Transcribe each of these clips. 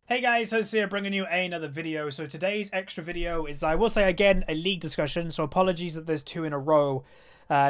Hey guys, Host here bringing you another video. So today's extra video is, I will say again, a league discussion. So apologies that there's two in a row.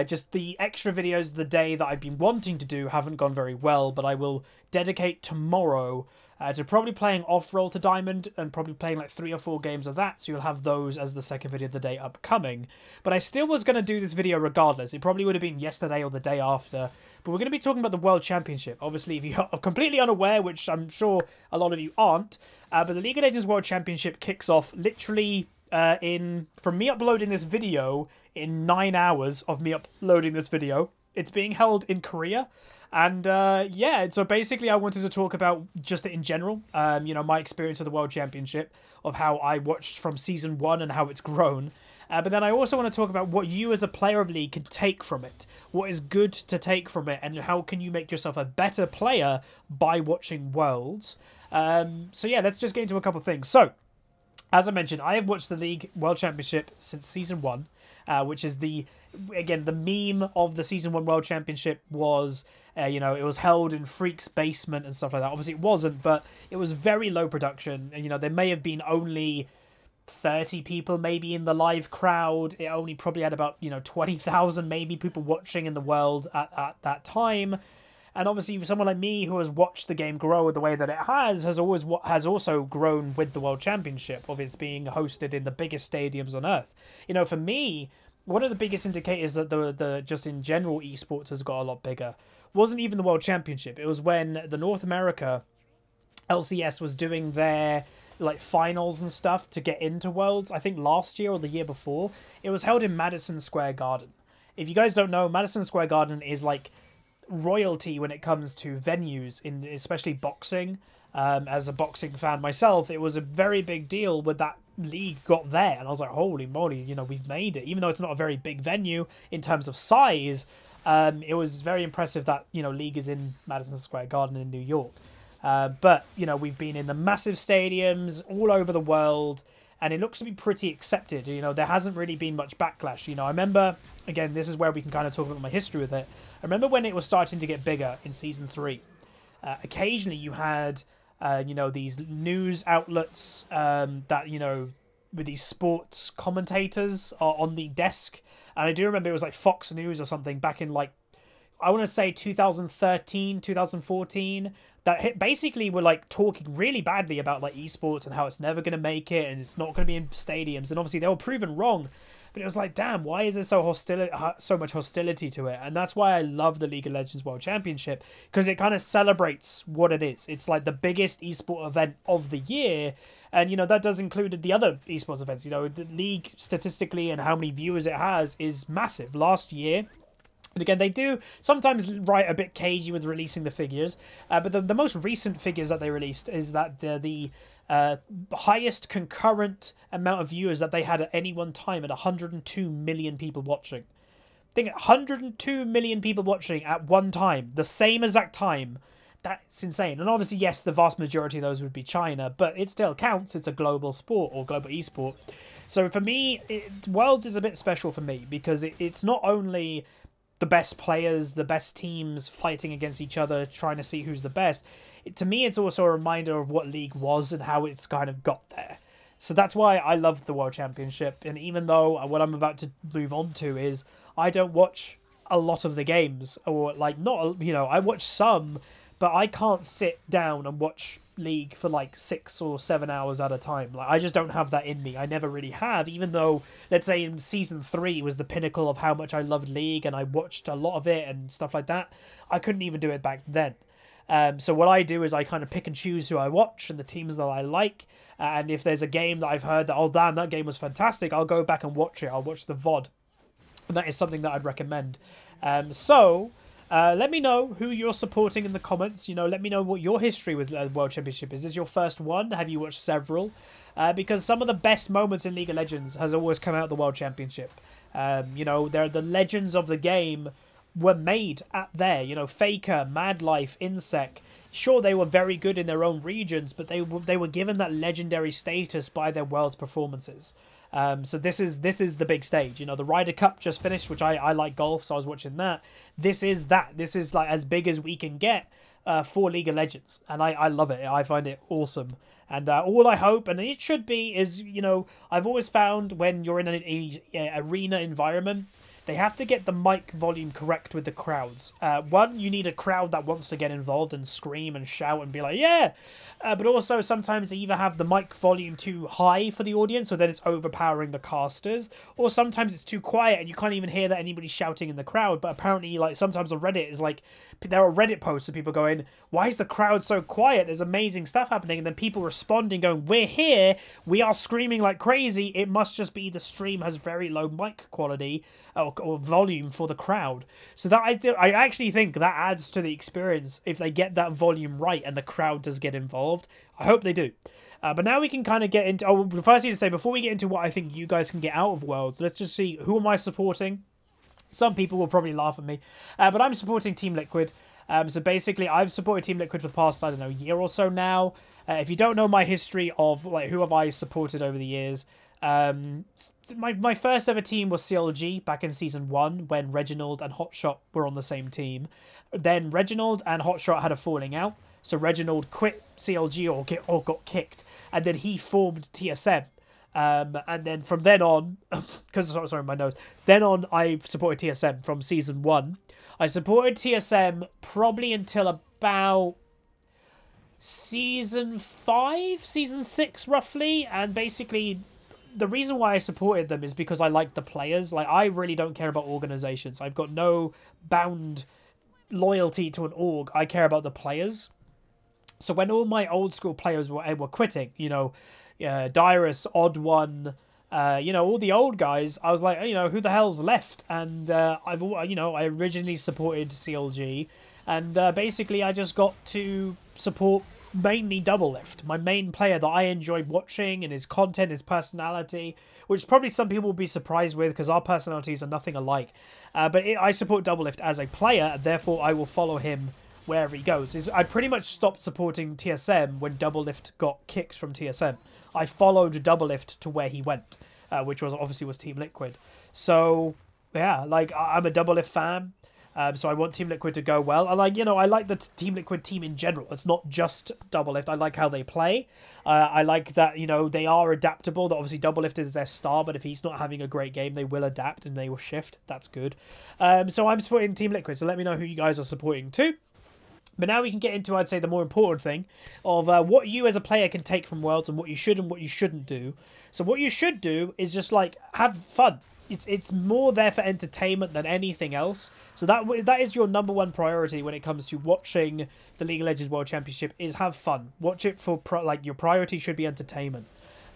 Just the extra videos of the day that I've been wanting to do haven't gone very well, but I will dedicate tomorrow to probably playing off-roll to Diamond and probably playing like 3 or 4 games of that, so you'll have those as the second video of the day upcoming. But I still was going to do this video regardless. It probably would have been yesterday or the day after. But we're going to be talking about the World Championship. Obviously, if you're completely unaware, which I'm sure a lot of you aren't, but the League of Legends World Championship kicks off literally from me uploading this video in 9 hours of me uploading this video. It's being held in Korea. And yeah, so basically I wanted to talk about just in general, my experience of the World Championship, of how I watched from Season 1 and how it's grown. But then I also want to talk about what you as a player of League can take from it. What is good to take from it, and how can you make yourself a better player by watching Worlds. So yeah, let's just get into a couple of things. So, as I mentioned, I have watched the League World Championship since Season 1. Which is the meme of the Season 1 World Championship was, it was held in Freak's basement and stuff like that. Obviously it wasn't, but it was very low production. And, there may have been only 30 people maybe in the live crowd. It only probably had about, 20,000 maybe people watching in the world at that time. And obviously, for someone like me who has watched the game grow the way that it has also grown with the World Championship, of its being hosted in the biggest stadiums on Earth. For me, one of the biggest indicators that the just in general esports has got a lot bigger wasn't even the World Championship. It was when the North America LCS was doing their finals and stuff to get into Worlds. I think last year or the year before, it was held in Madison Square Garden. If you guys don't know, Madison Square Garden is royalty when it comes to venues, in especially boxing. As a boxing fan myself, it was a very big deal when that league got there, and I was like, holy moly, we've made it. Even though it's not a very big venue in terms of size, it was very impressive that league is in Madison Square Garden in New York. But we've been in the massive stadiums all over the world, and it looks to be pretty accepted. There hasn't really been much backlash. I remember, again, this is where we can kind of talk about my history with it. I remember when it was starting to get bigger in Season 3. Occasionally you had, these news outlets that, with these sports commentators on the desk. And I do remember it was Fox News or something back in I want to say 2013, 2014, that basically were talking really badly about esports and how it's never going to make it and it's not going to be in stadiums. And obviously they were proven wrong. But it was damn, why is there so much hostility to it? And that's why I love the League of Legends World Championship, because it kind of celebrates what it is. It's the biggest esport event of the year, and that does include the other esports events. The league statistically and how many viewers it has is massive. Last year, and again, they do sometimes write a bit cagey with releasing the figures, but the most recent figures that they released is that the highest concurrent amount of viewers that they had at any one time at 102 million people watching. Think 102 million people watching at one time, the same exact time. That's insane. And obviously, yes, the vast majority of those would be China, but it still counts. It's a global sport or global esport. So for me, Worlds is a bit special for me because it's not only the best players, the best teams fighting against each other, trying to see who's the best. To me, it's also a reminder of what League was and how it's kind of got there. So that's why I love the World Championship. And even though what I'm about to move on to is I don't watch a lot of the games, or I watch some, but I can't sit down and watch League for 6 or 7 hours at a time. I just don't have that in me. I never really have, even though, let's say, in Season 3 was the pinnacle of how much I loved League and I watched a lot of it and stuff like that. I couldn't even do it back then. So what I do is I kind of pick and choose who I watch and the teams that I like. And if there's a game that I've heard that, oh damn, that game was fantastic, I'll go back and watch it. I'll watch the VOD. And that is something that I'd recommend. Let me know who you're supporting in the comments. Let me know what your history with the World Championship is. Is this your first one? Have you watched several? Because some of the best moments in League of Legends has always come out of the World Championship. They're the legends of the game were made at there. Faker, Madlife, Insec. Sure, they were very good in their own regions, but they were given that legendary status by their Worlds performances. So this is the big stage. You know, the Ryder Cup just finished, which I like golf, so I was watching that. This is that. This is like as big as we can get for League of Legends, and I love it. I find it awesome. And all I hope, and it should be, is, you know, I've always found when you're in an arena environment, they have to get the mic volume correct with the crowds. One, you need a crowd that wants to get involved and scream and shout and be like, yeah! But also, sometimes they either have the mic volume too high for the audience, so then it's overpowering the casters, or sometimes it's too quiet and you can't even hear that anybody's shouting in the crowd. But apparently, like, sometimes on Reddit, is like, there are Reddit posts of people going, why is the crowd so quiet? There's amazing stuff happening. And then people responding going, we're here, we are screaming like crazy. It must just be the stream has very low mic quality or volume for the crowd. So that I actually think that adds to the experience if they get that volume right and the crowd does get involved. I hope they do. But now we can kind of get into... Oh, first I need to say, before we get into what I think you guys can get out of Worlds, let's just see, who am I supporting? Some people will probably laugh at me, but I'm supporting Team Liquid. So basically, I've supported Team Liquid for the past, I don't know, year or so now. If you don't know my history of like who have I supported over the years, my first ever team was CLG back in Season 1 when Reginald and Hotshot were on the same team. Then Reginald and Hotshot had a falling out, so Reginald quit CLG or got kicked, and then he formed TSM. And then from then on, because sorry, my nose. Then on, I supported TSM from Season 1. I supported TSM probably until about Season 5, Season 6 roughly, and basically the reason why I supported them is because I like the players. Like, I really don't care about organizations. I've got no bound loyalty to an org. I care about the players. So when all my old school players were quitting, you know, Dyrus, Odd One, you know, all the old guys, I was like, you know, who the hell's left? And I originally supported CLG, and basically I just got to support mainly Doublelift, my main player that I enjoyed watching, and his content, his personality, which probably some people will be surprised with because our personalities are nothing alike. I support Doublelift as a player, and therefore I will follow him wherever he goes. I pretty much stopped supporting TSM when Doublelift got kicked from TSM. I followed Doublelift to where he went, which was obviously Team Liquid. So yeah, like, I'm a Doublelift fan. So I want Team Liquid to go well. And I like the Team Liquid team in general. It's not just Doublelift. I like how they play. I like that, you know, they are adaptable. That obviously Doublelift is their star, but if he's not having a great game, they will adapt and they will shift. That's good. So I'm supporting Team Liquid. So let me know who you guys are supporting too. But now we can get into, I'd say, the more important thing of what you as a player can take from Worlds and what you should and what you shouldn't do. So what you should do is just, like, have fun. It's more there for entertainment than anything else. So that is your number one priority when it comes to watching the League of Legends World Championship, is have fun. Watch it for, your priority should be entertainment.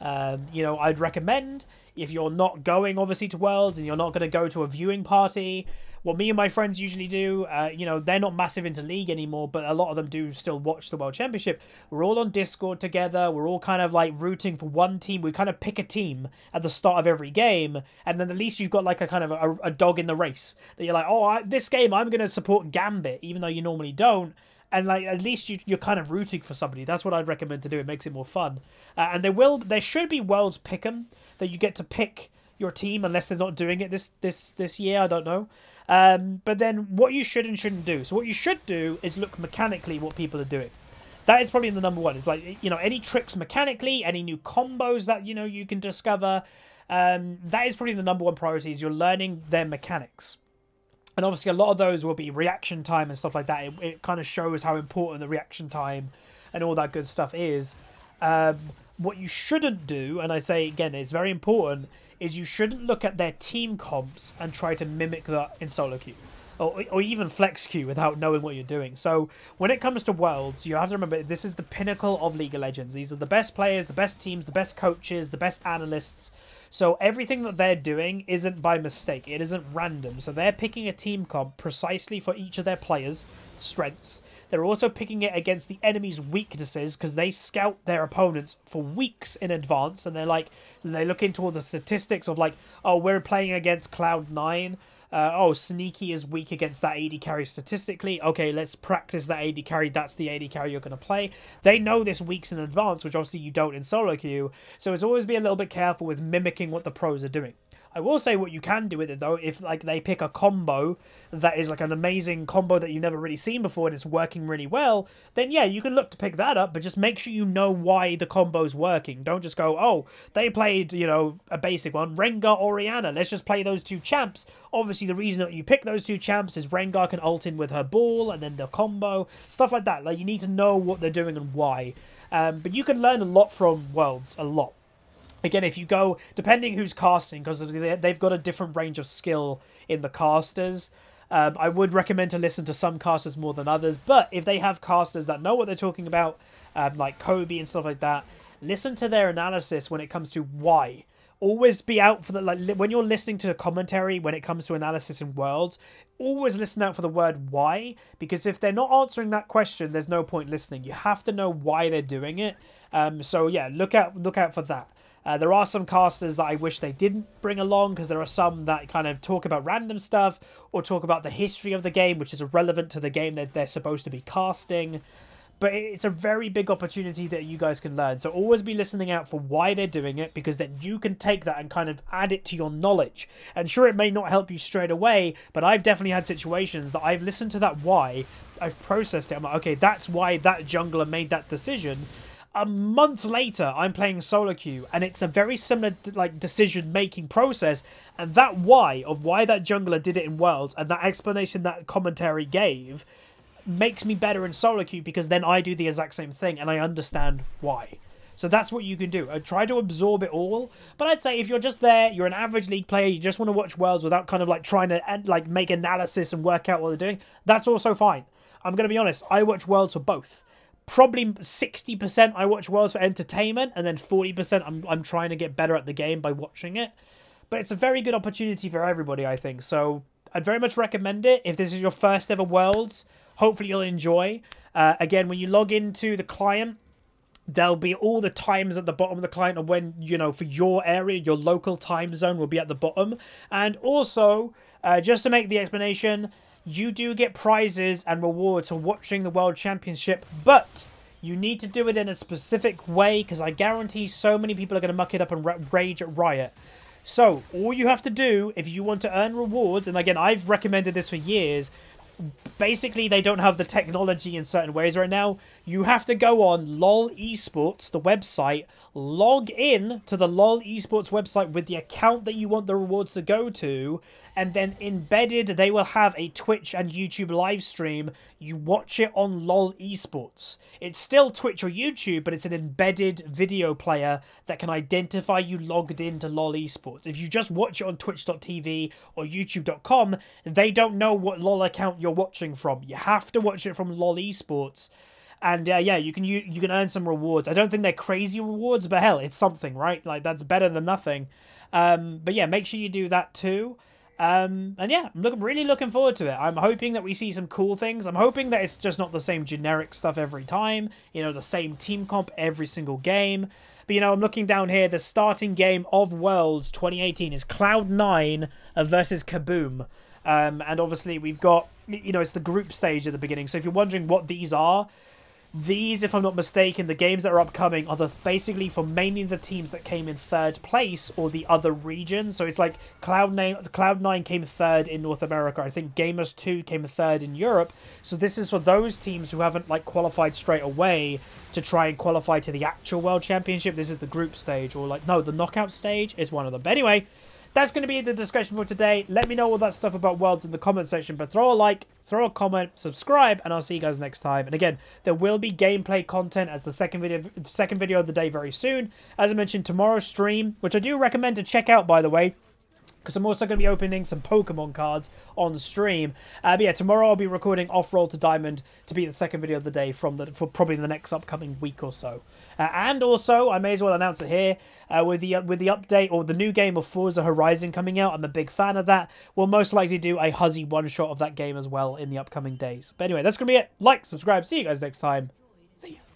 You know, I'd recommend, if you're not going, obviously, to Worlds and you're not going to go to a viewing party, what me and my friends usually do, you know, they're not massive into League anymore, but a lot of them do still watch the World Championship. We're all on Discord together. We're all kind of, like, rooting for one team. We kind of pick a team at the start of every game, and then at least you've got, like, a kind of a dog in the race. That you're like, oh, this game I'm going to support Gambit, even though you normally don't. And, like, at least you're kind of rooting for somebody. That's what I'd recommend to do. It makes it more fun. And there should be Worlds Pick'em, that you get to pick your team, unless they're not doing it this year. I don't know. But then what you should and shouldn't do. So what you should do is look mechanically what people are doing. That is probably the number one. It's like, you know, any tricks mechanically, any new combos that, you know, you can discover. That is probably the number one priority, is you're learning their mechanics. And obviously a lot of those will be reaction time and stuff like that. It kind of shows how important the reaction time and all that good stuff is. What you shouldn't do, and I say again, it's very important, is you shouldn't look at their team comps and try to mimic that in solo queue. Or even flex queue without knowing what you're doing. So when it comes to Worlds, you have to remember, this is the pinnacle of League of Legends. These are the best players, the best teams, the best coaches, the best analysts. So everything that they're doing isn't by mistake. It isn't random. So they're picking a team comp precisely for each of their players' strengths. They're also picking it against the enemy's weaknesses, because they scout their opponents for weeks in advance. And they look into all the statistics of, like, oh, we're playing against Cloud9. Oh, Sneaky is weak against that AD carry statistically. Okay, let's practice that AD carry. That's the AD carry you're going to play. They know this weeks in advance, which obviously you don't in solo queue. So it's always be a little bit careful with mimicking what the pros are doing. I will say what you can do with it though, if like they pick a combo that is like an amazing combo that you've never really seen before and it's working really well, then yeah, you can look to pick that up, but just make sure you know why the combo's working. Don't just go, oh, they played, you know, a basic one, Rengar, Orianna, let's just play those two champs. Obviously the reason that you pick those two champs is Rengar can ult in with her ball and then the combo, stuff like that. Like you need to know what they're doing and why. But you can learn a lot from Worlds, a lot. Again, if you go, depending who's casting, because they've got a different range of skill in the casters, I would recommend to listen to some casters more than others. But if they have casters that know what they're talking about, like Kobe and stuff like that, listen to their analysis when it comes to why. Always be out for the, like, when you're listening to the commentary, when it comes to analysis in Worlds, always listen out for the word why, because if they're not answering that question, there's no point listening. You have to know why they're doing it. So yeah, look out for that. There are some casters that I wish they didn't bring along, because there are some that kind of talk about random stuff or talk about the history of the game, which is irrelevant to the game that they're supposed to be casting. But it's a very big opportunity that you guys can learn. So always be listening out for why they're doing it, because then you can take that and kind of add it to your knowledge. And sure, it may not help you straight away, but I've definitely had situations that I've listened to that why, I've processed it. I'm like, okay, that's why that jungler made that decision. A month later, I'm playing solo queue, and it's a very similar like decision-making process. And that why of why that jungler did it in Worlds, and that explanation that commentary gave, makes me better in solo queue, because then I do the exact same thing and I understand why. So that's what you can do. Try to absorb it all. But I'd say if you're just there, you're an average League player, you just want to watch Worlds without kind of like trying to like make analysis and work out what they're doing, that's also fine. I'm going to be honest, I watch Worlds for both. Probably 60% I watch Worlds for entertainment, and then 40% I'm trying to get better at the game by watching it. But it's a very good opportunity for everybody, I think. So I'd very much recommend it. If this is your first ever Worlds, hopefully you'll enjoy. Again, when you log into the client, there'll be all the times at the bottom of the client, and when, you know, for your area, your local time zone will be at the bottom. And also, just to make the explanation, you do get prizes and rewards for watching the World Championship, but you need to do it in a specific way, because I guarantee so many people are going to muck it up and rage at Riot. So, all you have to do, if you want to earn rewards, and again, I've recommended this for years, basically they don't have the technology in certain ways right now. You have to go on LOL Esports, the website, log in to the LOL Esports website with the account that you want the rewards to go to, and then embedded they will have a Twitch and YouTube live stream. You watch it on LOL Esports. It's still Twitch or YouTube, but it's an embedded video player that can identify you logged into LOL Esports. If you just watch it on twitch.tv or youtube.com, they don't know what LOL account you're watching from. You have to watch it from LOL Esports. And yeah, you can earn some rewards. I don't think they're crazy rewards, but hell, it's something, right? Like, that's better than nothing. But yeah, make sure you do that too. And yeah, I'm really looking forward to it. I'm hoping that we see some cool things. I'm hoping that it's just not the same generic stuff every time. You know, the same team comp every single game. But, you know, I'm looking down here. The starting game of Worlds 2018 is Cloud9 versus Kaboom. And obviously we've got, you know, it's the group stage at the beginning. So if you're wondering what these are, these, if I'm not mistaken, the games that are upcoming are basically for mainly the teams that came in third place or the other regions. So it's like Cloud9 came third in North America. I think Gamers 2 came third in Europe. So this is for those teams who haven't like qualified straight away to try and qualify to the actual World Championship. This is the group stage, or like, no, the knockout stage is one of them. But anyway, that's going to be the discussion for today. Let me know all that stuff about Worlds in the comment section. But throw a like, throw a comment, subscribe, and I'll see you guys next time. And again, there will be gameplay content as the second video of the day very soon. As I mentioned, tomorrow's stream, which I do recommend to check out, by the way, because I'm also going to be opening some Pokemon cards on the stream. But yeah, tomorrow I'll be recording Off-Roll to Diamond to be the second video of the day for probably the next upcoming week or so. And also, I may as well announce it here, with the update or the new game of Forza Horizon coming out. I'm a big fan of that. We'll most likely do a Huzzy one-shot of that game as well in the upcoming days. But anyway, that's going to be it. Like, subscribe. See you guys next time. See ya.